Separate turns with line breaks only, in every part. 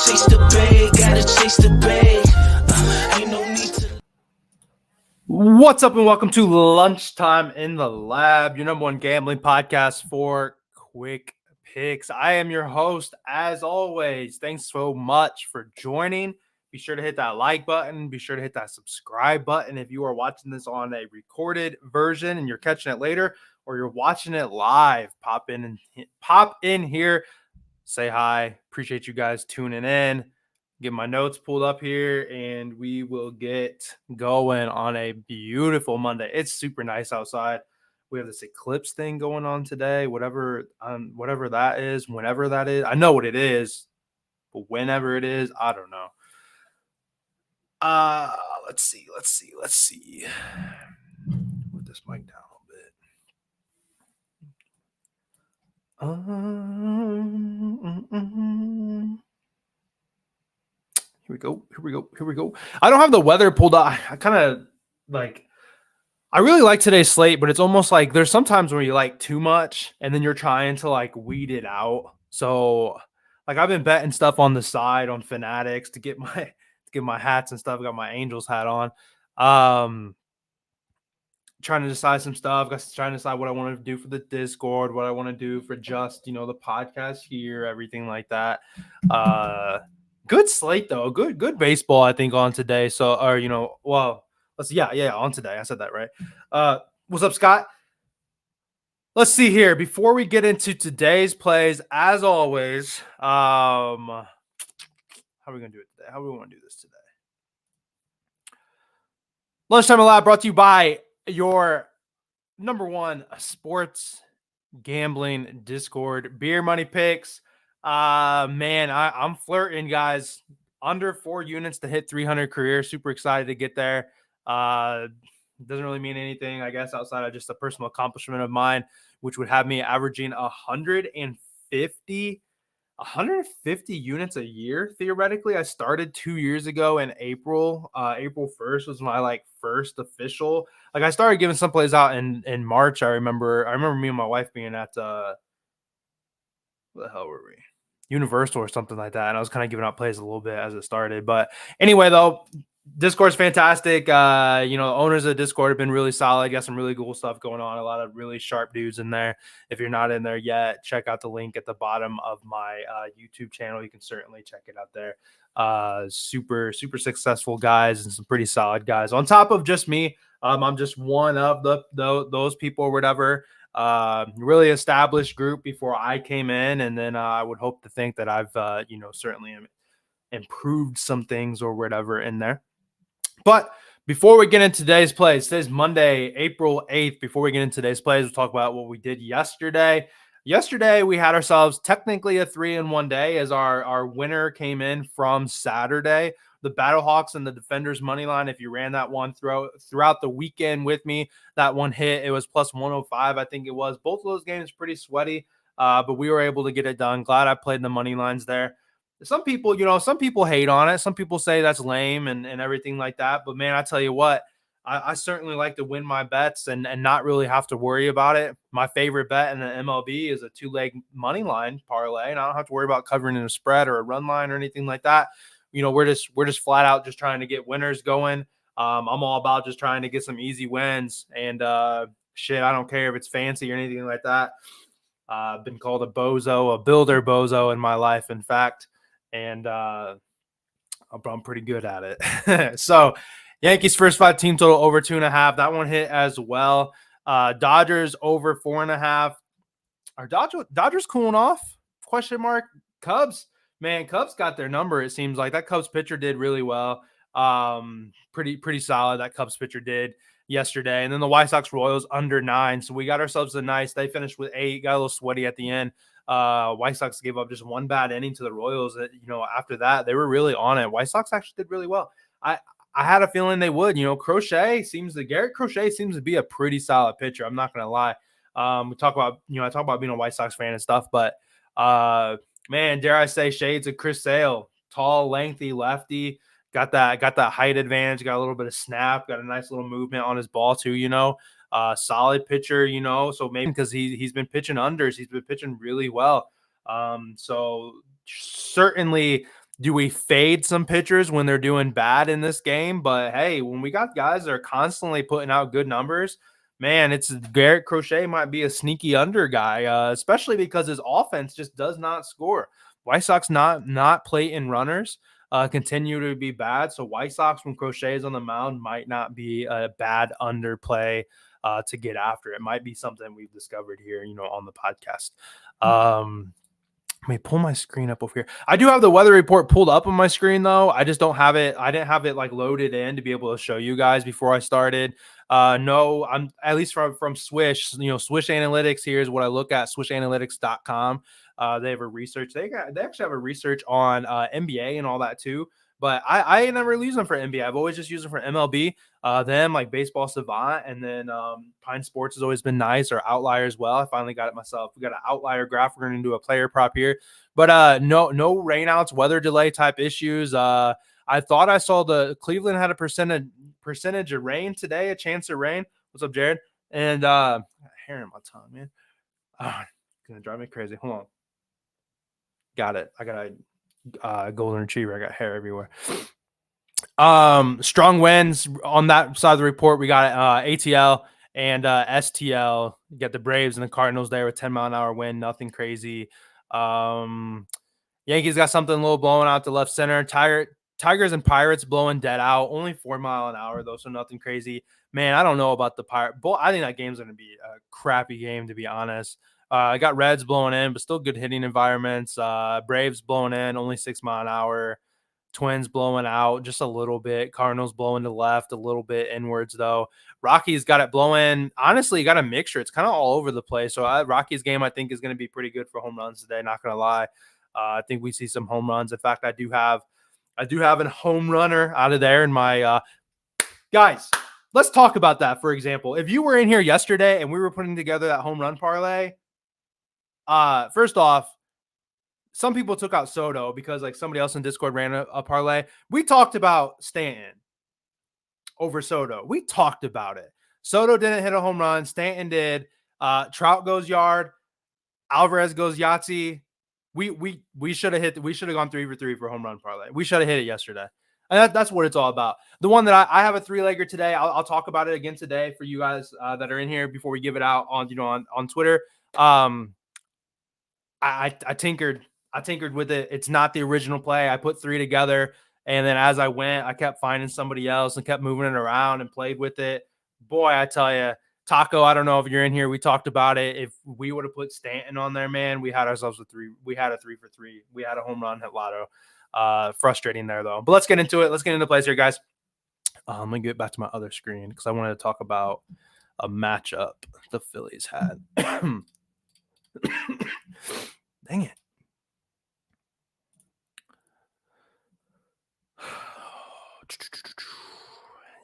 chase the bag, gotta chase the bag. Ain't no need to.
What's up and welcome to Lunchtime in the Lab, your number one gambling podcast for quick picks. I am your host as always. Thanks so much for joining. Be sure to hit that like button. Be sure to hit that subscribe button if you are watching this on a recorded version and you're catching it later, or you're watching it live. Pop in here. Say hi. Appreciate you guys tuning in. Get my notes pulled up here and we will get going on a beautiful Monday. It's super nice outside. We have this eclipse thing going on today, whatever that is, whenever that is. I know what it is, but whenever it is, I don't know. Let's see. Put this mic down a little bit. Here we go. I don't have the weather pulled up. I kind of I really like today's slate, but it's almost like there's sometimes where you like too much and then you're trying to like weed it out. So like I've been betting stuff on the side on Fanatics to get my hats and stuff. I got my Angels hat on. Trying to decide some stuff. Trying to decide what I want to do for the Discord, what I want to do for just, the podcast here, everything like that. Good slate though. Good baseball, I think, on today. So, on today. I said that right. What's up, Scott? Let's see here. Before we get into today's plays, as always, how are we gonna do it today? How do we want to do this today? Lunchtime Lab brought to you by your number one sports gambling Discord, Beer Money Picks. Man, I'm flirting, guys. Under 4 units to hit 300 career. Super excited to get there. Doesn't really mean anything, I guess, outside of just a personal accomplishment of mine, which would have me averaging 150 units a year. Theoretically, I started 2 years ago in April. April 1st was my first official. I started giving some plays out in March. I remember me and my wife being at what the hell were we? Universal or something like that. And I was kind of giving out plays a little bit as it started. But anyway, though, Discord's fantastic. The owners of Discord have been really solid. Got some really cool stuff going on. A lot of really sharp dudes in there. If you're not in there yet, check out the link at the bottom of my YouTube channel. You can certainly check it out there. Super successful guys and some pretty solid guys. On top of just me, I'm just one of those people or whatever. Really established group before I came in, and then I would hope to think that I've certainly improved some things or whatever in there. But before we get into today's plays, today's Monday, April 8th. Before we get into today's plays, we'll talk about what we did yesterday. Yesterday, we had ourselves technically a 3-in-1 day as our winner came in from Saturday. The Battlehawks and the Defenders money line, if you ran that one throughout the weekend with me, that one hit. It was plus 105, I think it was. Both of those games pretty sweaty, but we were able to get it done. Glad I played the money lines there. Some people hate on it. Some people say that's lame and everything like that. But, man, I tell you what, I certainly like to win my bets and not really have to worry about it. My favorite bet in the MLB is a 2-leg money line parlay, and I don't have to worry about covering in a spread or a run line or anything like that. We're just flat out just trying to get winners going. I'm all about just trying to get some easy wins. And, I don't care if it's fancy or anything like that. I've been called a builder bozo in my life, in fact. And I'm pretty good at it. So Yankees first 5 team total over 2.5. That one hit as well. Dodgers over 4.5. Are Dodgers cooling off? Question mark. Cubs. Man, Cubs got their number. It seems like that Cubs pitcher did really well. Pretty solid. That Cubs pitcher did yesterday. And then the White Sox Royals under 9. So we got ourselves they finished with 8, got a little sweaty at the end. White Sox gave up just one bad inning to the Royals. After that, they were really on it. White Sox actually did really well. I had a feeling they would. Garrett Crochet seems to be a pretty solid pitcher. I'm not going to lie. We talk about, I talk about being a White Sox fan and stuff, but man, dare I say shades of Chris Sale, tall, lengthy lefty, got that height advantage, got a little bit of snap, got a nice little movement on his ball too, solid pitcher, so maybe because he's been pitching unders, he's been pitching really well. So certainly Do we fade some pitchers when they're doing bad in this game? But hey, when we got guys that are constantly putting out good numbers, man, it's Garrett Crochet might be a sneaky under guy, especially because his offense just does not score. White Sox not play in runners, continue to be bad. So White Sox when Crochet is on the mound might not be a bad underplay to get after. It might be something we've discovered here, on the podcast. Let me pull my screen up over here. I do have the weather report pulled up on my screen though. I just don't have it. I didn't have it like loaded in to be able to show you guys before I started. No, I'm at least from Swish, Swish Analytics here is what I look at, swishanalytics.com. They have a research. They actually have a research on NBA and all that too. But I never use them for NBA. I've always just used them for MLB. Them like Baseball Savant, and then Pine Sports has always been nice, or Outlier as well. I finally got it myself. We got an Outlier graph. We're going to do a player prop here, but no rainouts, weather delay type issues. I thought I saw the Cleveland had a percentage of rain today, a chance of rain. What's up, Jared? And hair in my tongue, man. Gonna drive me crazy. Hold on. Got it. I got a golden retriever. I got hair everywhere. Strong winds on that side of the report. We got ATL and STL. You got the Braves and the Cardinals there with 10-mile-an-hour wind. Nothing crazy. Yankees got something a little blowing out to left center. Tigers and Pirates blowing dead out. Only 4 mile an hour though, so nothing crazy. Man, I don't know about the Pirate. I think that game's going to be a crappy game, to be honest. I got Reds blowing in, but still good hitting environments. Braves blowing in, only 6 mile an hour. Twins blowing out just a little bit. Cardinals blowing to left a little bit inwards though. Rockies got it blowing. Honestly, got a mixture. It's kind of all over the place. So Rockies game I think is going to be pretty good for home runs today. Not going to lie. I think we see some home runs. In fact, I do have a home runner out of there in my guys. Let's talk about that. For example, if you were in here yesterday and we were putting together that home run parlay, first off, some people took out Soto because like somebody else in Discord ran a parlay. We talked about Stanton over Soto. We talked about it. Soto didn't hit a home run. Stanton did. Trout goes yard. Alvarez goes Yahtzee. We should have hit. We should have gone 3 for 3 for home run parlay. We should have hit it yesterday. And that's what it's all about. The one that I have a 3-legger today. I'll talk about it again today for you guys that are in here before we give it out on on Twitter. I tinkered with it. It's not the original play. I put 3 together, and then as I went, I kept finding somebody else and kept moving it around and played with it. Boy, I tell you, Taco, I don't know if you're in here. We talked about it. If we would have put Stanton on there, man, we had ourselves a 3. We had a 3 for 3. We had a home run hit lotto. Frustrating there though. But let's get into it. Let's get into plays here, guys. Let me get back to my other screen because I wanted to talk about a matchup the Phillies had. Dang it.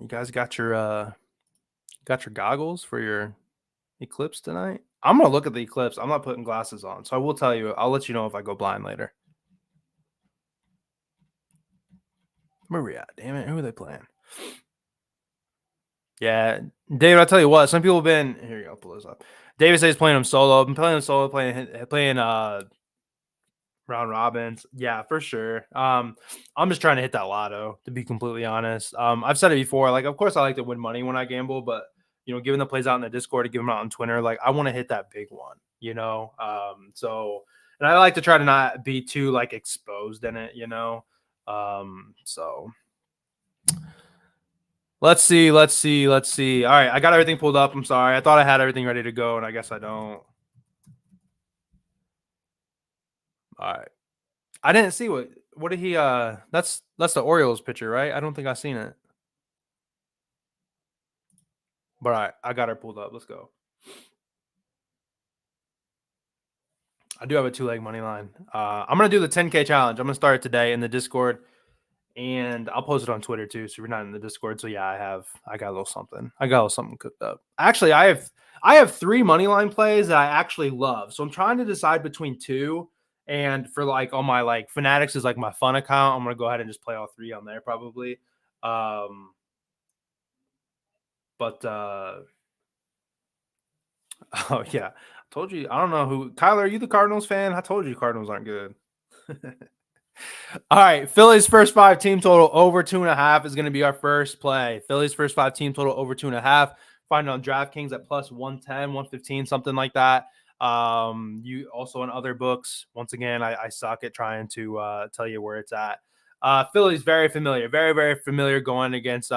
You guys got your goggles for your eclipse tonight? I'm gonna look at the eclipse. I'm not putting glasses on, so I will tell you. I'll let you know if I go blind later. Where we at? Damn it! Who are they playing? Yeah, David. I'll tell you what. Some people have been here. You go. Pull this up. David says he's playing him solo. I've been playing him solo. Playing round robins. Yeah, for sure. I'm just trying to hit that lotto, to be completely honest. I've said it before. Like, of course, I like to win money when I gamble, but given the plays out in the Discord, to give them out on Twitter, like I want to hit that big one. So, and I like to try to not be too like exposed in it. So let's see. All right, I got everything pulled up. I'm sorry. I thought I had everything ready to go, and I guess I don't. All right. I didn't see what did he that's the Orioles pitcher, right? I don't think I've seen it. But all right, I got her pulled up. Let's go. I do have a 2-leg money line. I'm gonna do the 10K challenge. I'm gonna start it today in the Discord, and I'll post it on Twitter too. So you're not in the Discord. So yeah, I got a little something. I got a little something cooked up. Actually, I have 3 money line plays that I actually love. So I'm trying to decide between 2. And for like all my like Fanatics is like my fun account. I'm gonna go ahead and just play all 3 on there probably. But oh yeah, I told you. I don't know who. Kyler, are you the Cardinals fan? I told you Cardinals aren't good. All right, Phillies first five team total over 2.5 is going to be our first play. Phillies first five team total over 2.5. Find it on DraftKings at plus 110, 115, something like that. You also in other books. Once again, I suck at trying to tell you where it's at. Phillies very familiar, very very familiar going against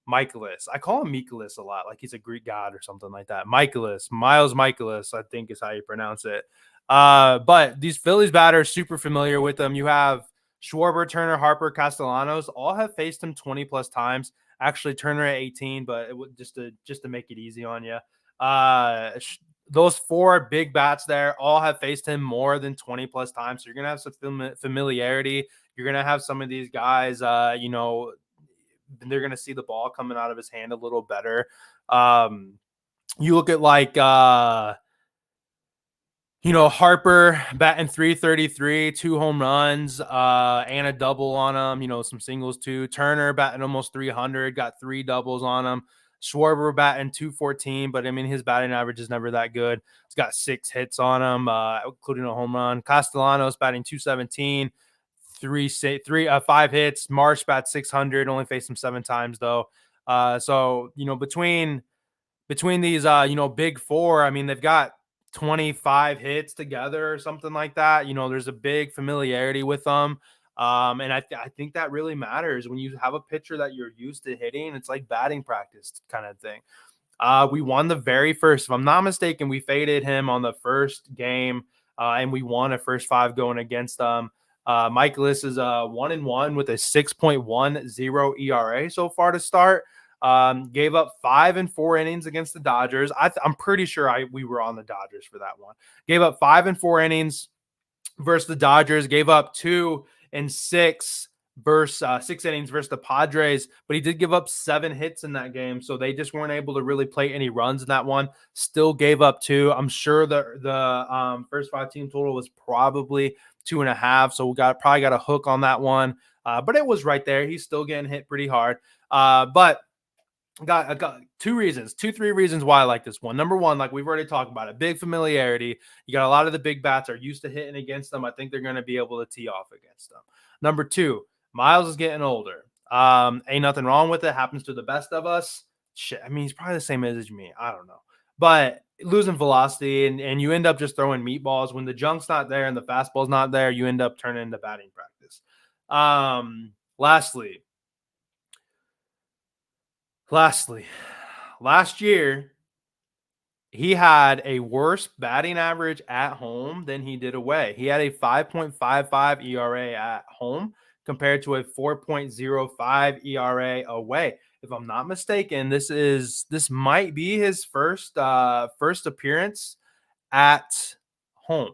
Michaelis. I call him Michaelis a lot, like he's a Greek god or something like that. Michaelis, Miles Michaelis, I think is how you pronounce it. But these Phillies batters, super familiar with them. You have Schwarber, Turner, Harper, Castellanos, all have faced him 20 plus times. Actually, Turner at 18, but it would just to make it easy on you. Those four big bats there all have faced him more than 20 plus times. So you're gonna have some familiarity. You're gonna have some of these guys, they're going to see the ball coming out of his hand a little better. You look at Harper batting 333, 2 home runs, and a double on him, some singles too. Turner batting almost 300, got 3 doubles on him. Schwarber batting 214, but I mean, his batting average is never that good. He's got 6 hits on him, including a home run. Castellanos batting 217. 5 hits. Marsh bats 600. Only faced him 7 times though. So between these big four, I mean they've got 25 hits together or something like that. There's a big familiarity with them. And I think that really matters when you have a pitcher that you're used to hitting. It's like batting practice kind of thing. We won the very first, if I'm not mistaken, we faded him on the first game, and we won a first 5 going against them. Michaelis is 1-1 with a 6.10 ERA so far to start. Gave up 5 and 4 innings against the Dodgers. I'm pretty sure we were on the Dodgers for that one. Gave up 5 and 4 innings versus the Dodgers. Gave up 2 and 6 versus 6 innings versus the Padres, but he did give up 7 hits in that game, so they just weren't able to really play any runs in that one. Still gave up 2. I'm sure the first 5 team total was probably 2.5, so we probably got a hook on that one, but it was right there. He's still getting hit pretty hard, but I got 3 reasons why I like this one. Number one, like we've already talked about it, big familiarity. You got a lot of the big bats are used to hitting against them. I think they're going to be able to tee off against them. Number 2, Miles is getting older. Ain't nothing wrong with it. Happens to the best of us. Shit, I mean, he's probably the same age as me. I don't know. But losing velocity and you end up just throwing meatballs. When the junk's not there and the fastball's not there, you end up turning into batting practice. Lastly, last year, he had a worse batting average at home than he did away. He had a 5.55 ERA at home compared to a 4.05 ERA away. If I'm not mistaken, this might be his first appearance at home.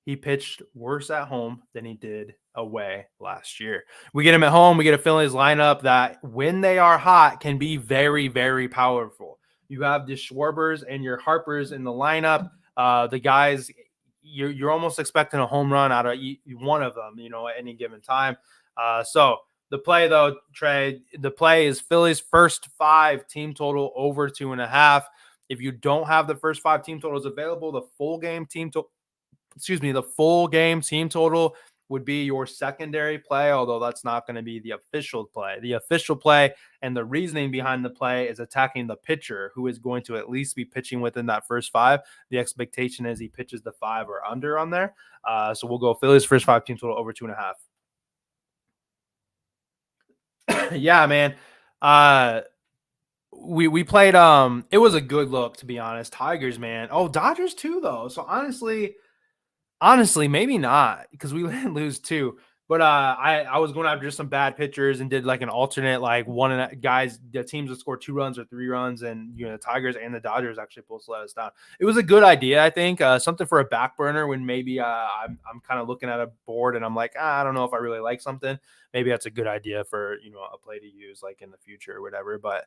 He pitched worse at home than he did away last year. We get him at home. We get a Phillies lineup that, when they are hot, can be very, very powerful. You have the Schwarbers and your Harpers in the lineup. The guys, you're almost expecting a home run out of one of them, at any given time. So the play, though, Trey, is Phillies first 5 team total over 2.5. If you don't have the first 5 team totals available, the full game team total would be your secondary play, although that's not going to be the official play. The official play and the reasoning behind the play is attacking the pitcher, who is going to at least be pitching within that first 5. The expectation is he pitches the 5 or under on there. So we'll go Phillies first 5 team total over 2.5. Yeah, man. We played, it was a good look, to be honest. Tigers, man. Oh, Dodgers too, though. So honestly, maybe not, because we didn't lose 2. But I was going after just some bad pitchers and did like an alternate, like the teams that score 2 runs or 3 runs, and the Tigers and the Dodgers actually both let us down. It was a good idea, I think, something for a back burner when maybe I'm kind of looking at a board and I'm like, I don't know if I really like something. Maybe that's a good idea for a play to use like in the future or whatever. But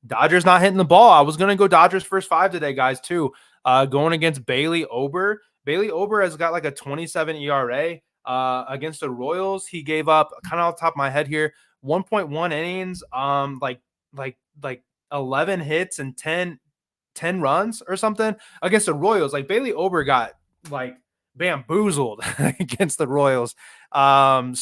Dodgers not hitting the ball. I was gonna go Dodgers first 5 today, guys, too. Going against Bailey Ober. Bailey Ober has got like a 27 ERA. Against the Royals, he gave up, kind of off the top of my head here, 1.1 innings, like 11 hits and 10 runs or something against the Royals. Like Bailey Ober got like bamboozled against the Royals. I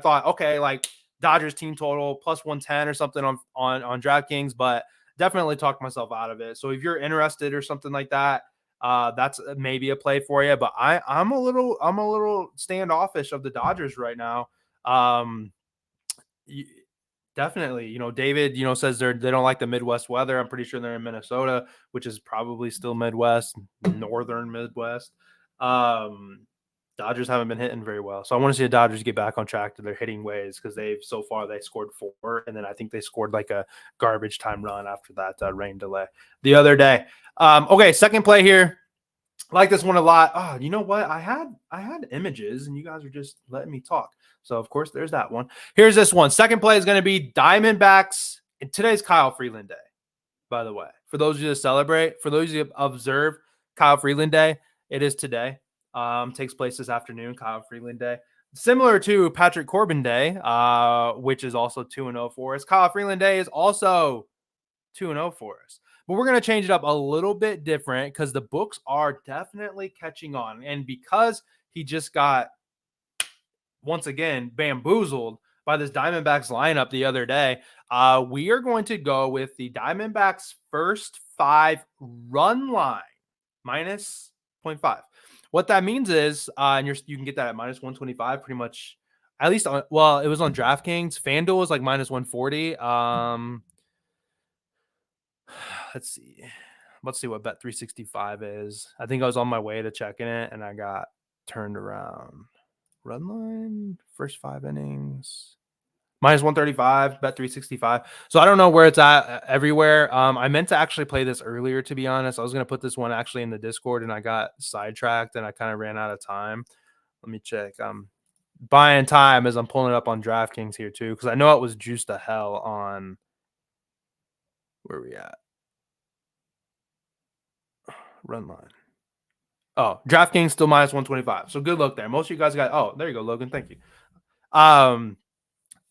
thought, okay, like Dodgers team total plus 110 or something on DraftKings, but definitely talked myself out of it. So if you're interested or something like that, that's maybe a play for you. But I'm a little standoffish of the Dodgers right now. Um, Definitely, David, says they don't like the Midwest weather. I'm pretty sure they're in Minnesota, which is probably still Midwest, northern Midwest. Um, Dodgers haven't been hitting very well, so I want to see the Dodgers get back on track to their hitting ways because they scored 4, and then I think they scored like a garbage time run after that rain delay the other day. Okay, second play here. I like this one a lot. Oh, you know what? I had images, and you guys are just letting me talk. So of course there's that one. Here's this one. Second play is going to be Diamondbacks. And today's Kyle Freeland Day, by the way. For those of you that celebrate, for those of you that observe Kyle Freeland Day, it is today. Takes place this afternoon. Kyle Freeland Day, similar to Patrick Corbin Day, which is also 2-0 for us. Kyle Freeland Day is also 2-0 for us. But we're going to change it up a little bit different because the books are definitely catching on. And because he just got, once again, bamboozled by this Diamondbacks lineup the other day, we are going to go with the Diamondbacks first 5 run line minus 0.5. What that means is, and you can get that at minus 125 pretty much, at least it was on DraftKings. FanDuel was like minus 140. Let's see. Let's see what Bet 365 is. I think I was on my way to checking it and I got turned around. Run line, first 5 innings. Minus 135, Bet 365. So I don't know where it's at everywhere. I meant to actually play this earlier, to be honest. I was going to put this one actually in the Discord and I got sidetracked and I kind of ran out of time. Let me check. Buying time as I'm pulling it up on DraftKings here too, because I know it was juiced to hell on, where are we at? Run line. Oh, DraftKings still minus 125. So good luck there. Most of you guys got, oh, there you go, Logan. Thank you.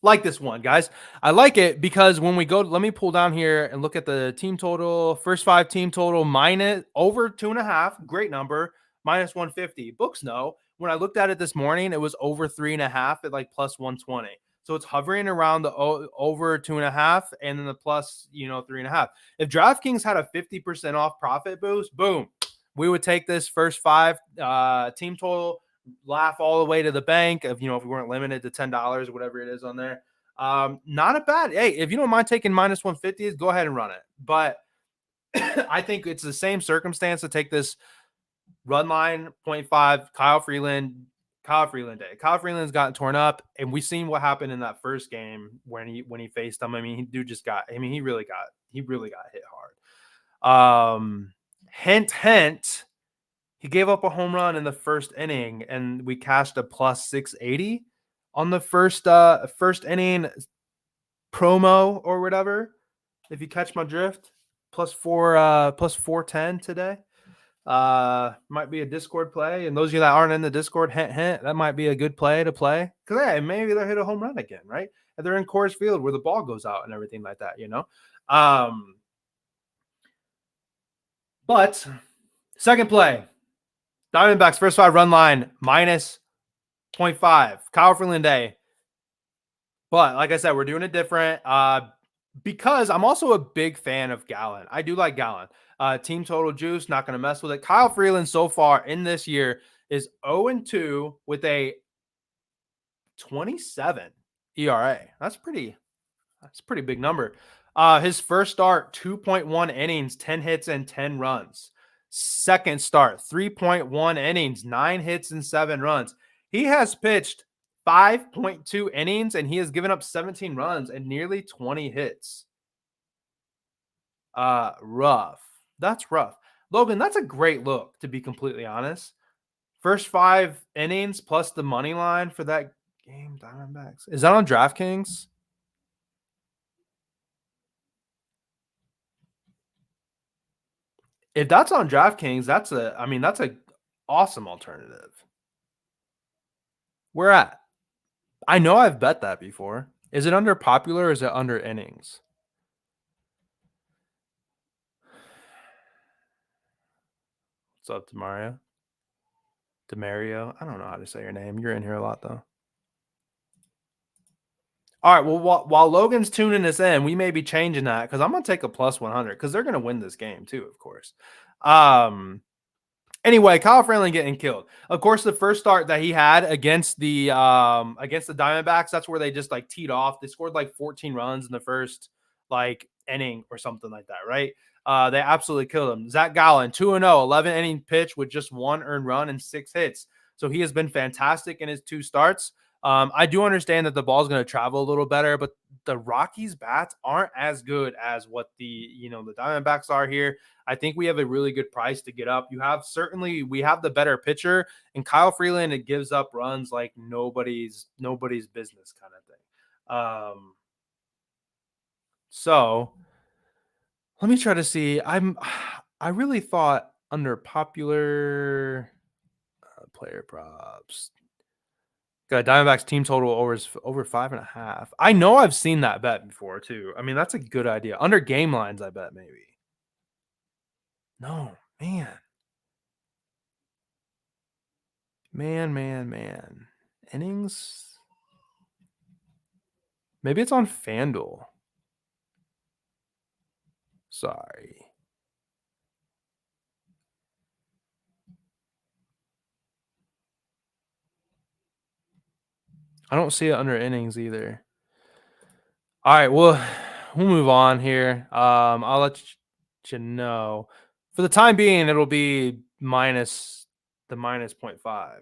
Like this one, guys. I like it because when we go, let me pull down here and look at the team total. First 5 team total minus over 2.5. Great number. Minus 150. Books know. When I looked at it this morning, it was over 3.5 at like plus 120. So it's hovering around the over 2.5 and then the plus, 3.5. If DraftKings had a 50% off profit boost, boom, we would take this first 5 team total, laugh all the way to the bank of, if we weren't limited to $10 or whatever it is on there. Not a bad, hey, if you don't mind taking minus 150, go ahead and run it. But I think it's the same circumstance to take this run line 0.5 Kyle Freeland Day. Kyle Freeland's gotten torn up, and we've seen what happened in that first game when he faced him. I mean, he really got hit hard. Hint, he gave up a home run in the first inning, and we cashed a plus 680 on the first inning promo or whatever. If you catch my drift, plus 410 today. Might be a Discord play, and those of you that aren't in the Discord, hint, that might be a good play to play because maybe they'll hit a home run again, right? And they're in Coors Field where the ball goes out and everything like that, But second play, Diamondbacks first 5 run line minus 0.5. Kyle Freeland Day. But like I said, we're doing it different because I'm also a big fan of Gallen. I do like Gallen. Team total juice, not going to mess with it. Kyle Freeland so far in this year is 0-2 with a 27 ERA. That's pretty big number. His first start, 2.1 innings, 10 hits and 10 runs. Second start, 3.1 innings, 9 hits and 7 runs. He has pitched 5.2 innings and he has given up 17 runs and nearly 20 hits. Rough. That's rough. Logan, that's a great look, to be completely honest. First 5 innings plus the money line for that game, Diamondbacks. Is that on DraftKings? If that's on DraftKings, that's a awesome alternative. Where at? I know I've bet that before. Is it under popular or is it under innings? What's up, Mario? Demario. I don't know how to say your name. You're in here a lot though. All right. Well, while Logan's tuning this in, we may be changing that because I'm gonna take a plus 100 because they're gonna win this game too, of course. Anyway, Kyle Franklin getting killed. Of course, the first start that he had against the Diamondbacks, that's where they just like teed off. They scored like 14 runs in the first like inning or something like that, right? They absolutely killed him. Zach Gallen, 2-0, 11 inning pitch with just 1 earned run and 6 hits. So he has been fantastic in his 2 starts. I do understand that the ball's going to travel a little better, but the Rockies bats aren't as good as what the Diamondbacks are here. I think we have a really good price to get up. We have the better pitcher, and Kyle Freeland, it gives up runs like nobody's business kind of thing. So let me try to see. I really thought under popular player props. Got Diamondbacks team total over 5.5. I know I've seen that bet before too. I mean, that's a good idea. Under game lines, I bet maybe. No, man. Man. Innings? Maybe it's on FanDuel. Sorry. I don't see it under innings either. All right, we'll move on here. I'll let you know. For the time being, it'll be minus 0.5.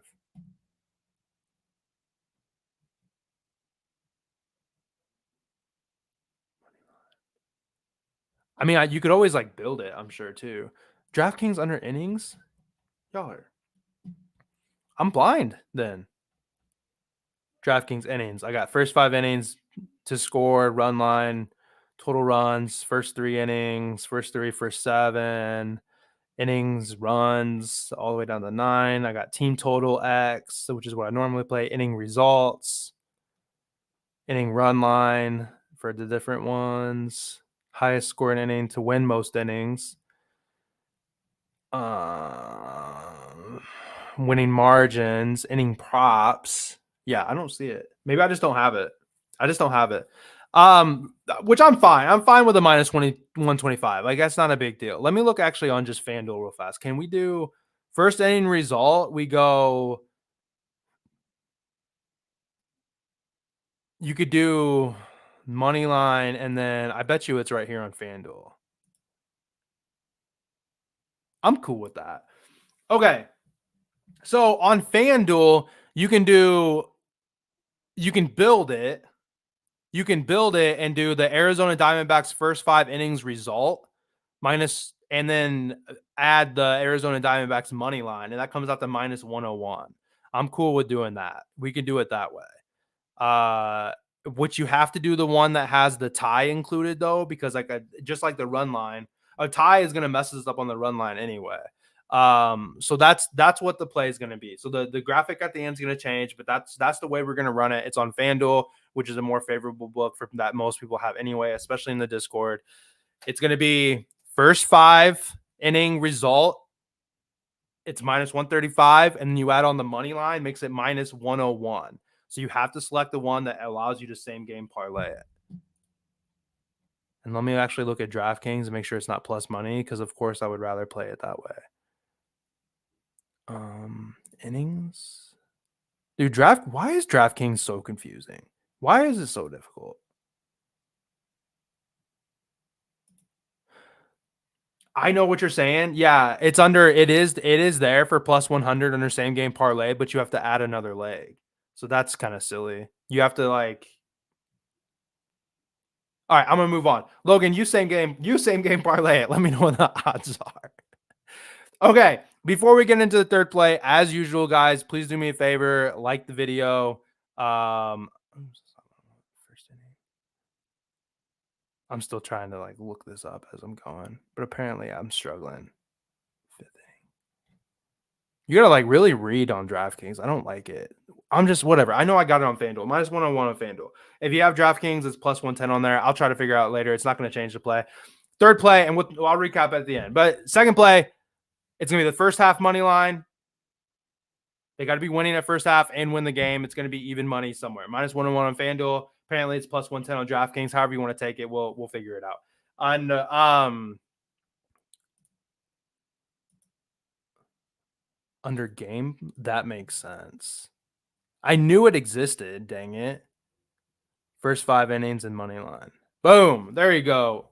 I mean, you could always like build it, I'm sure too. DraftKings under innings? Y'all are. I'm blind then. DraftKings innings. I got first 5 innings to score, run line, total runs, first 3 innings, first 3 for 7 innings, runs all the way down to 9. I got team total X, which is what I normally play, inning results, inning run line for the different ones, highest scoring inning to win most innings. Winning margins, inning props. Yeah, I don't see it. Maybe I just don't have it. Which I'm fine. I'm fine with a minus 125. Like that's not a big deal. Let me look actually on just FanDuel real fast. Can we do first inning result? We go. You could do money line, and then I bet you it's right here on FanDuel. I'm cool with that. Okay. So on FanDuel, you can build it. You can build it and do the Arizona Diamondbacks first 5 innings result minus, and then add the Arizona Diamondbacks money line, and that comes out to minus 101. I'm cool with doing that. We can do it that way. Which you have to do the one that has the tie included though, because just like the run line, a tie is going to mess us up on the run line anyway. So that's what the play is going to be. So the graphic at the end is going to change, but that's the way we're going to run it. It's on FanDuel, which is a more favorable book for that most people have anyway, especially in the Discord. It's going to be first 5 inning result. It's minus 135, and then you add on the money line, makes it minus 101. So you have to select the one that allows you to same game parlay it. And let me actually look at DraftKings and make sure it's not plus money, because of course I would rather play it that way. Innings. Dude, why is DraftKings so confusing? Why is it so difficult? I know what you're saying. Yeah, it is there for plus 100 under same game parlay, but you have to add another leg. So that's kind of silly. You have to like. All right, I'm gonna move on. Logan, you same game parlay it. Let me know what the odds are. Okay, before we get into the third play, as usual, guys, please do me a favor, like the video. I'm still trying to like look this up as I'm going, but apparently I'm struggling. You gotta like really read on DraftKings. I don't like it. I'm just whatever. I know I got it on FanDuel. Minus 101 on FanDuel. If you have DraftKings, it's plus 110 on there. I'll try to figure out later. It's not going to change the play. Third play, and I'll recap at the end. But second play, it's going to be the first half money line. They got to be winning at first half and win the game. It's going to be even money somewhere. -101 on FanDuel. Apparently, it's +110 on DraftKings. However you want to take it, we'll figure it out. On under game, that makes sense. I knew it existed. Dang it! First 5 innings and money line. Boom! There you go.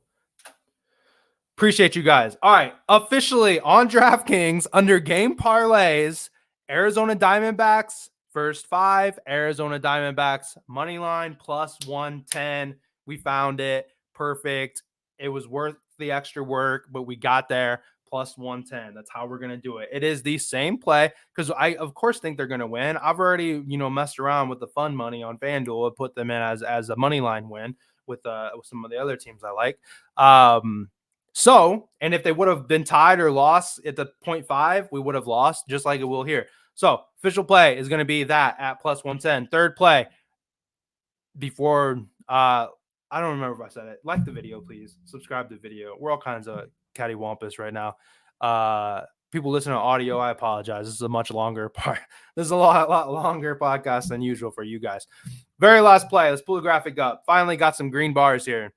Appreciate you guys. All right, officially on DraftKings under game parlays, Arizona Diamondbacks first 5, Arizona Diamondbacks money line +110. We found it. Perfect. It was worth the extra work, but we got there. +110. That's how we're gonna do it. It is the same play because I, of course, think they're gonna win. I've already, messed around with the fun money on FanDuel and put them in as a money line win with some of the other teams I like. So, and if they would have been tied or lost at the 0.5, we would have lost just like it will here. So, official play is going to be that at +110. Third play before, I don't remember if I said it. Like the video, please. Subscribe to the video. We're all kinds of cattywampus right now. People listen to audio. I apologize. This is a much longer part. This is a lot longer podcast than usual for you guys. Very last play. Let's pull the graphic up. Finally got some green bars here.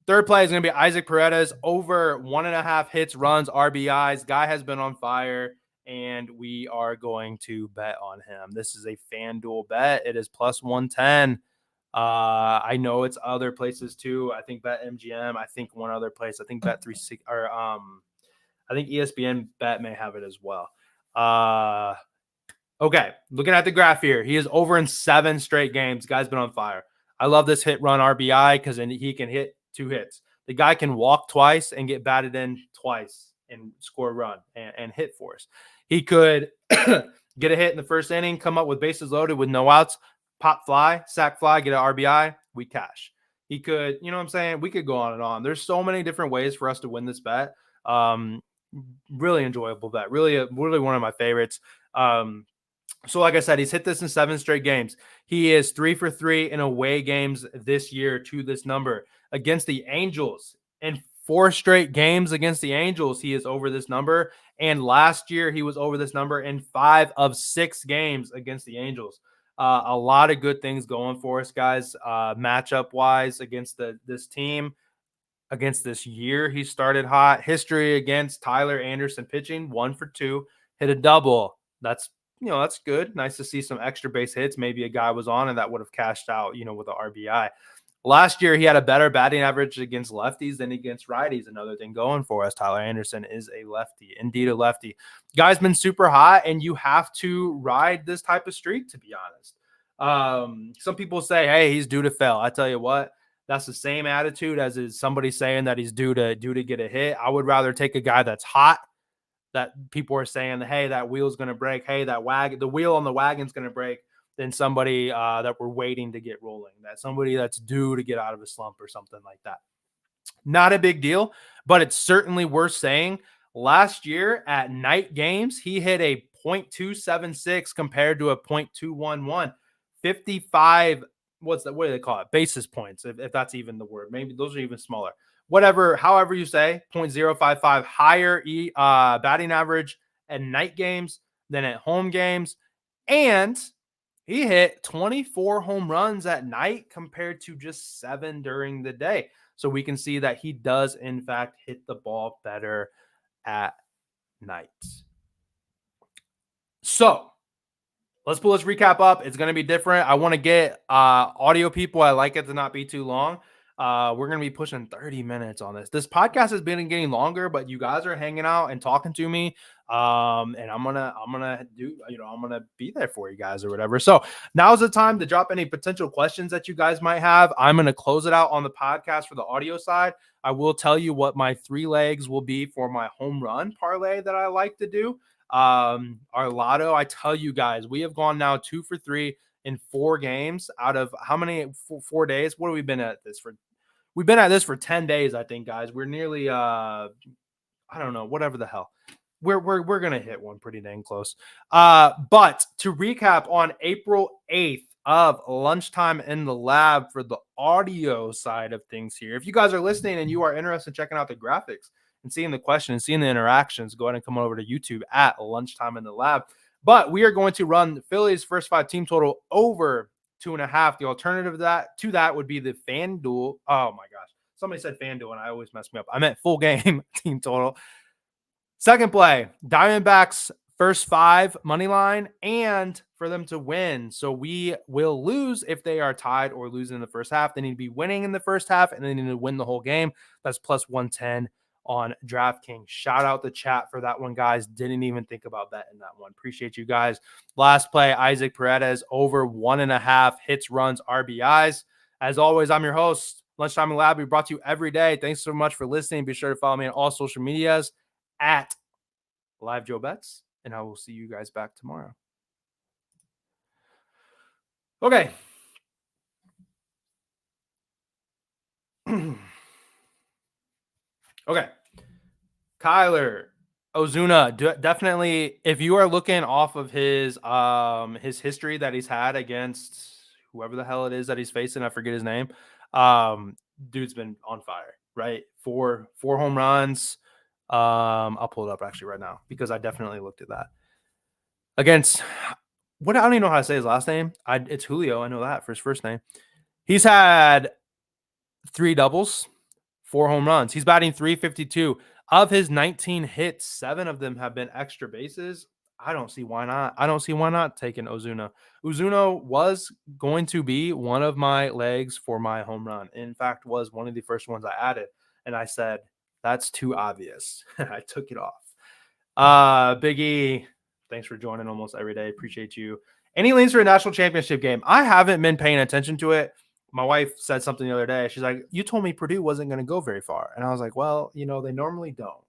Third play is going to be Isaac Paredes over 1.5 hits, runs, RBIs. Guy has been on fire, and we are going to bet on him. This is a FanDuel bet. It is +110. I know it's other places too. I think BetMGM. I think one other place. I think Bet360 or I think ESPN Bet may have it as well. Okay, looking at the graph here, he is over in 7 straight games. Guy's been on fire. I love this hit run RBI because he can hit 2 hits. The guy can walk twice and get batted in twice and score a run and hit for us. He could get a hit in the first inning, come up with bases loaded with no outs, pop fly, sack fly, get an RBI, we cash. He could, you know what I'm saying? We could go on and on. There's so many different ways for us to win this bet. Really enjoyable bet. Really one of my favorites. So like I said, he's hit this in 7 straight games. He is 3 for 3 in away games this year to this number. Against the Angels, in 4 straight games against the Angels, he is over this number. And last year, he was over this number in 5 of 6 games against the Angels. A lot of good things going for us, guys. Matchup-wise against this team. Against this year, he started hot. History against Tyler Anderson pitching, 1 for 2. Hit a double. That's good. Nice to see some extra base hits. Maybe a guy was on and that would have cashed out, with an RBI. Last year, he had a better batting average against lefties than against righties. Another thing going for us. Tyler Anderson is a lefty, indeed a lefty. Guy's been super hot, and you have to ride this type of streak, to be honest. Some people say, hey, he's due to fail. I tell you what, that's the same attitude as is somebody saying that he's due to get a hit. I would rather take a guy that's hot, that people are saying, hey, that wheel's going to break. Hey, the wheel on the wagon's going to break, than somebody that we're waiting to get rolling, that somebody that's due to get out of a slump or something like that. Not a big deal, but it's certainly worth saying. Last year at night games, he hit a .276 compared to a .211. 55, what do they call it? Basis points, if that's even the word. Maybe those are even smaller. However you say, .055 higher batting average at night games than at home games. And he hit 24 home runs at night compared to just 7 during the day. So we can see that he does, in fact, hit the ball better at night. So let's pull this recap up. It's going to be different. I want to get audio people. I like it to not be too long. We're going to be pushing 30 minutes on this. This podcast has been getting longer, but you guys are hanging out and talking to me. And I'm gonna be there for you guys or whatever. So now's the time to drop any potential questions that you guys might have. I'm gonna close it out on the podcast for the audio side. I will tell you what my 3 legs will be for my home run parlay that I like to do. Our lotto, I tell you guys, we have gone now 2 for 3 in 4 games out of how many 4 days? What have we been at this for? We've been at this for 10 days, I think, guys. We're nearly I don't know, whatever the hell. We're gonna hit one pretty dang close. But to recap on April 8th of Lunchtime in the Lab for the audio side of things here. If you guys are listening and you are interested in checking out the graphics and seeing the questions, seeing the interactions, go ahead and come over to YouTube at Lunchtime in the Lab. But we are going to run the Phillies' first 5 team total over 2.5. The alternative to that would be the FanDuel. Oh my gosh. Somebody said FanDuel and I always mess me up. I meant full game team total. Second play, Diamondbacks first 5 money line and for them to win. So we will lose if they are tied or losing in the first half. They need to be winning in the first half and they need to win the whole game. That's plus 110 on DraftKings. Shout out the chat for that one, guys. Didn't even think about betting that one. Appreciate you guys. Last play, Isaac Paredes over 1.5 hits, runs, RBIs. As always, I'm your host, Lunchtime Lab. We brought to you every day. Thanks so much for listening. Be sure to follow me on all social medias at Live Joe Bets, and I will see you guys back tomorrow. Okay. Okay. Kyler Ozuna, definitely, if you are looking off of his history that he's had against whoever the hell it is that he's facing, I forget his name. Dude's been on fire, right? Four home runs. I'll pull it up actually right now because I definitely looked at that. Against I don't even know how to say his last name. It's Julio. I know that for his first name. He's had 3 doubles, 4 home runs. He's batting .352. Of his 19 hits, 7 of them have been extra bases. I don't see why not. I don't see why not taking Ozuna. Ozuna was going to be one of my legs for my home run. In fact, was one of the first ones I added. And I said, that's too obvious. I took it off. Big E, thanks for joining almost every day. Appreciate you. Any leans for a national championship game? I haven't been paying attention to it. My wife said something the other day. She's like, you told me Purdue wasn't going to go very far. And I was like, well, they normally don't.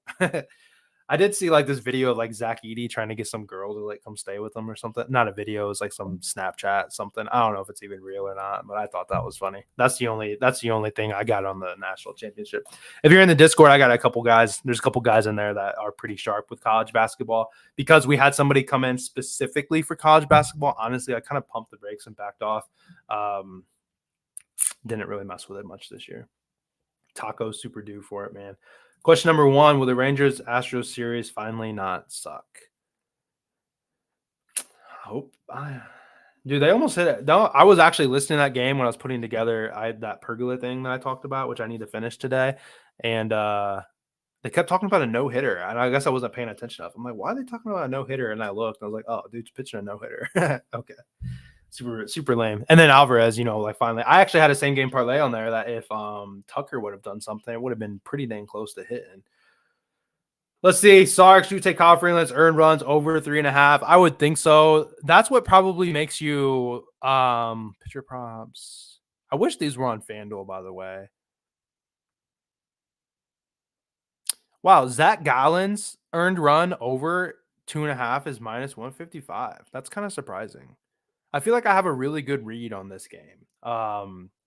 I did see like this video of like Zach Edey trying to get some girl to like come stay with him or something. Not a video, it was like some Snapchat, something. I don't know if it's even real or not, but I thought that was funny. That's the only thing I got on the national championship. If you're in the Discord, I got a couple guys. There's a couple guys in there that are pretty sharp with college basketball because we had somebody come in specifically for college basketball. Honestly, I kind of pumped the brakes and backed off. Didn't really mess with it much this year. Taco's super due for it, man. Question number 1, will the Rangers-Astros series finally not suck? Dude, they almost hit it. I was actually listening to that game when I was putting together that pergola thing that I talked about, which I need to finish today. And they kept talking about a no-hitter. And I guess I wasn't paying attention enough. I'm like, why are they talking about a no-hitter? And I looked, and I was like, oh, dude's pitching a no-hitter. Okay. Super lame. And then Alvarez, like finally, I actually had a same game parlay on there that if Tucker would have done something, it would have been pretty dang close to hitting. Let's see. Sark, should take offering. Let's earn runs over 3.5. I would think so. That's what probably makes you pitcher props. I wish these were on FanDuel, by the way. Wow, Zach Gallen's earned run over 2.5 is minus 155. That's kind of surprising. I feel like I have a really good read on this game.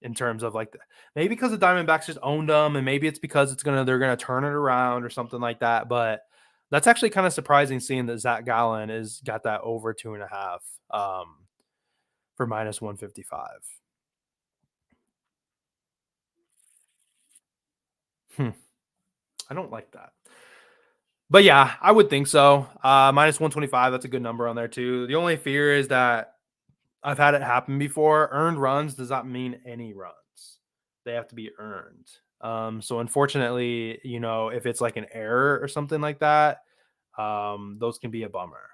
In terms of like maybe because the Diamondbacks just owned them, and maybe it's because they're gonna turn it around or something like that. But that's actually kind of surprising seeing that Zach Gallen is got that over 2.5 for minus 155. I don't like that. But yeah, I would think so. Minus 125, that's a good number on there too. The only fear is that I've had it happen before. Earned runs does not mean any runs. They have to be earned. So unfortunately, if it's like an error or something like that, those can be a bummer.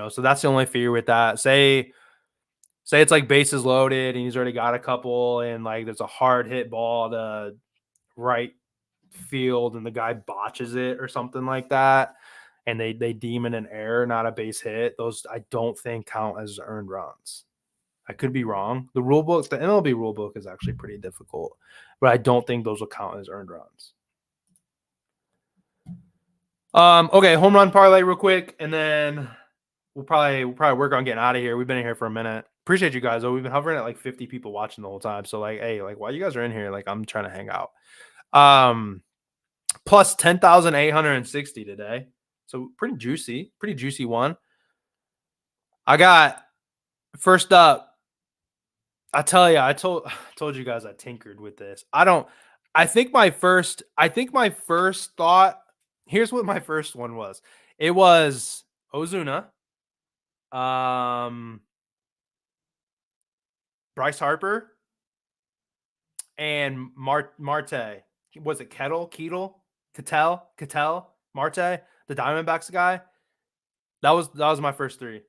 So that's the only fear with that. Say it's like bases loaded and he's already got a couple and like there's a hard hit ball to right field and the guy botches it or something like that. And they deem it an error, not a base hit. Those I don't think count as earned runs. I could be wrong. The MLB rule book is actually pretty difficult, but I don't think those will count as earned runs. Okay, home run parlay real quick, and then we'll probably work on getting out of here. We've been in here for a minute. Appreciate you guys. We've been hovering at like 50 people watching the whole time. So like, hey, like while you guys are in here, like I'm trying to hang out. Plus 10,860 today. So pretty juicy one. I got first up. I tell you, I told you guys I tinkered with this. I think my first thought, here's what my first one was. It was Ozuna. Bryce Harper and Marte. Was it Kettle, Marte, the Diamondbacks guy? That was my first three.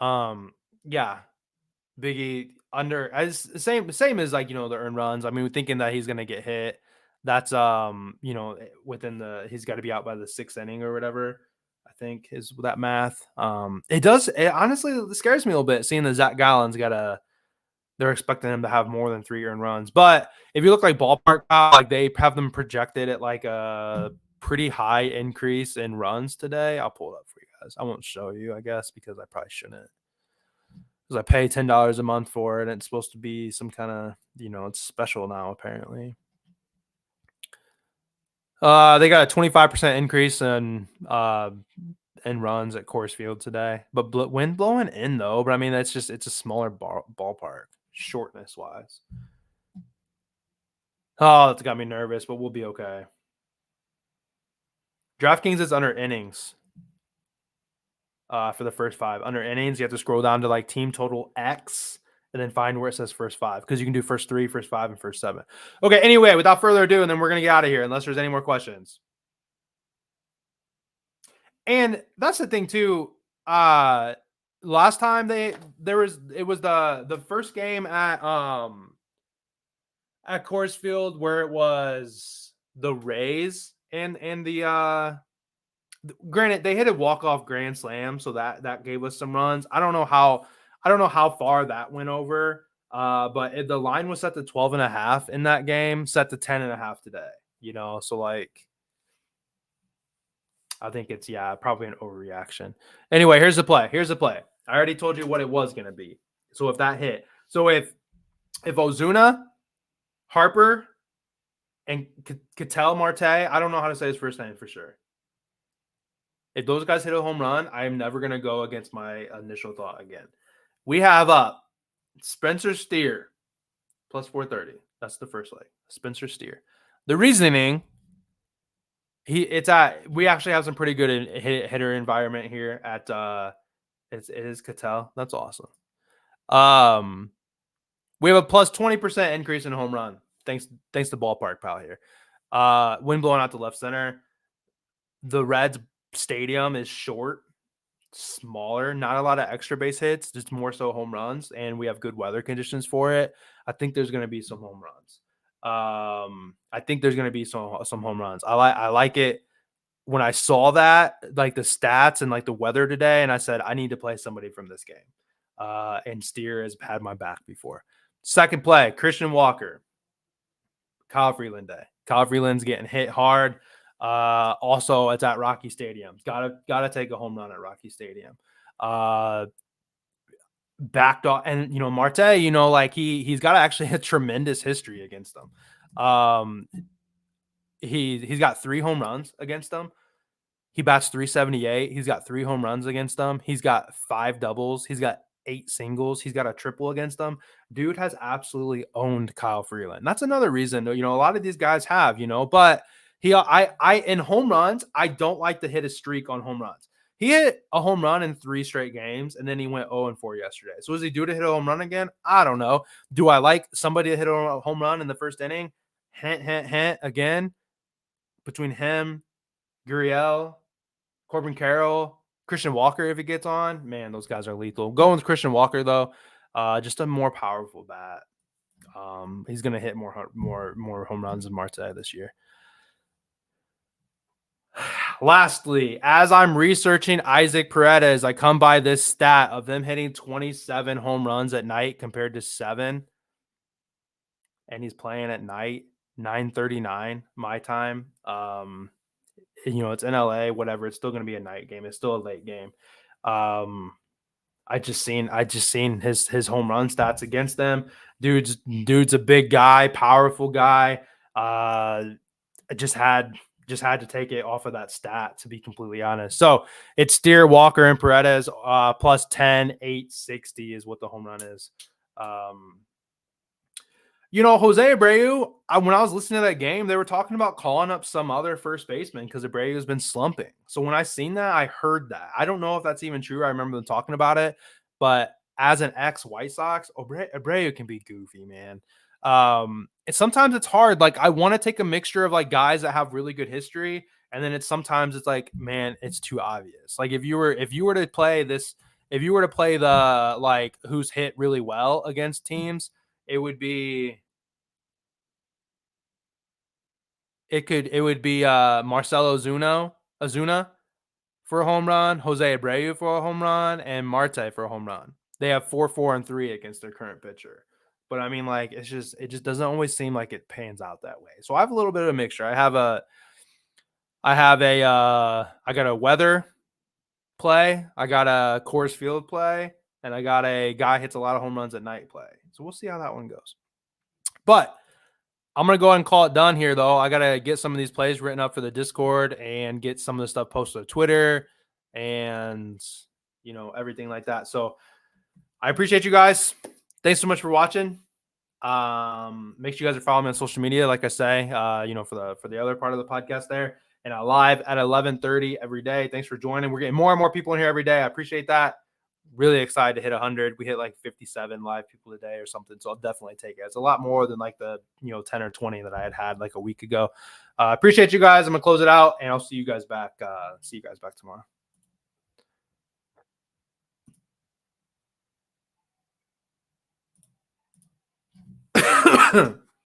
Yeah, Biggie under as same as like the earned runs. I mean, we're thinking that he's gonna get hit. That's within he's got to be out by the sixth inning or whatever. I think is that math. It honestly scares me a little bit seeing that Zach Gallen's they're expecting him to have more than 3 earned runs. But if you look like ballpark, like they have them projected at like a pretty high increase in runs today. I'll pull it up for you guys. I won't show you, I guess, because I probably shouldn't. Because I pay $10 a month for it, and it's supposed to be some kind of, it's special now, apparently. They got a 25% increase in runs at Coors Field today. But wind blowing in, though. But I mean, it's a smaller ballpark, shortness-wise. Oh, that's got me nervous, but we'll be okay. DraftKings is under innings. For the first 5. Under innings, you have to scroll down to like team total X and then find where it says first 5 because you can do first 3, first 5, and first 7. Okay, anyway, without further ado, and then we're going to get out of here unless there's any more questions. And that's the thing too. Last time it was the first game at Coors Field where it was the Rays and the granted, they hit a walk-off grand slam, so that gave us some runs. I don't know how far that went over. But the line was set to 12.5 in that game, set to 10.5 today. So like I think it's probably an overreaction. Anyway, here's the play. I already told you what it was gonna be. So if that hit, if Ozuna, Harper, and Ketel Marte, I don't know how to say his first name for sure. If those guys hit a home run, I am never going to go against my initial thought again. We have up Spencer Steer plus 430. That's the first leg. Spencer Steer. The reasoning, we actually have some pretty good hitter environment here at it is Ketel. That's awesome. We have a plus 20% increase in home run. Thanks to Ballpark Pal here. Wind blowing out to left center. The Reds stadium is short, smaller, not a lot of extra base hits, just more so home runs, and we have good weather conditions for it. I think there's going to be some home runs. I think there's going to be some home runs. I like it. When I saw that, like the stats and like the weather today, and I said I need to play somebody from this game. And Steer has had my back before. Second play, Christian Walker, Kyle Freeland day. Kyle Freeland's getting hit hard. Also, it's at Rocky Stadium. Gotta take a home run at Rocky Stadium. Backed off, and Marte, like he's got actually a tremendous history against them. He's got 3 home runs against them. He bats .378. He's got 3 home runs against them. He's got 5 doubles. He's got 8 singles. He's got a triple against them. Dude has absolutely owned Kyle Freeland. That's another reason, a lot of these guys have, but I in home runs, I don't like to hit a streak on home runs. He hit a home run in 3 straight games, and then he went 0-4 yesterday. So is he due to hit a home run again? I don't know. Do I like somebody to hit a home run in the first inning? Hint again between him, Gurriel, Corbin Carroll, Christian Walker, if he gets on, man, those guys are lethal. Going with Christian Walker, though, just a more powerful bat. He's going to hit more home runs than Marte this year. Lastly, as I'm researching Isaac Paredes, I come by this stat of them hitting 27 home runs at night compared to 7. And he's playing at night, 9:39 my time. It's in LA, whatever. It's still going to be a night game. It's still a late game. I just seen his home run stats against them. Dude's a big guy, powerful guy. I just had to take it off of that stat, to be completely honest. So it's Steer, Walker, and Paredes plus 10, 860 is what the home run is. Jose Abreu, when I was listening to that game, they were talking about calling up some other first baseman because Abreu's been slumping. So when I seen that, I heard that. I don't know if that's even true. I remember them talking about it, but as an ex White Sox, Abreu can be goofy, man. And sometimes it's hard. Like I want to take a mixture of like guys that have really good history, and then it's sometimes it's like, man, it's too obvious. Like if you were to play this, if you were to play the like who's hit really well against teams, it would be it would be Marcelo Azuna for a home run, Jose Abreu for a home run, and Marte for a home run. They have 4-4-3 against their current pitcher. But I mean, like, it just doesn't always seem like it pans out that way. So I have a little bit of a mixture. I got a weather play, I got a Coors Field play, and I got a guy hits a lot of home runs at night play. So we'll see how that one goes. But I'm going to go ahead and call it done here, though. I got to get some of these plays written up for the Discord and get some of the stuff posted to Twitter and, everything like that. So I appreciate you guys. Thanks so much for watching. Make sure you guys are following me on social media, like I say, for the other part of the podcast there. And I live at 11:30 every day. Thanks for joining. We're getting more and more people in here every day. I appreciate that. Really excited to hit 100. We hit like 57 live people today or something. So I'll definitely take it. It's a lot more than like the 10 or 20 that I had like a week ago. Appreciate you guys. I'm gonna close it out and I'll see you guys back. See you guys back tomorrow.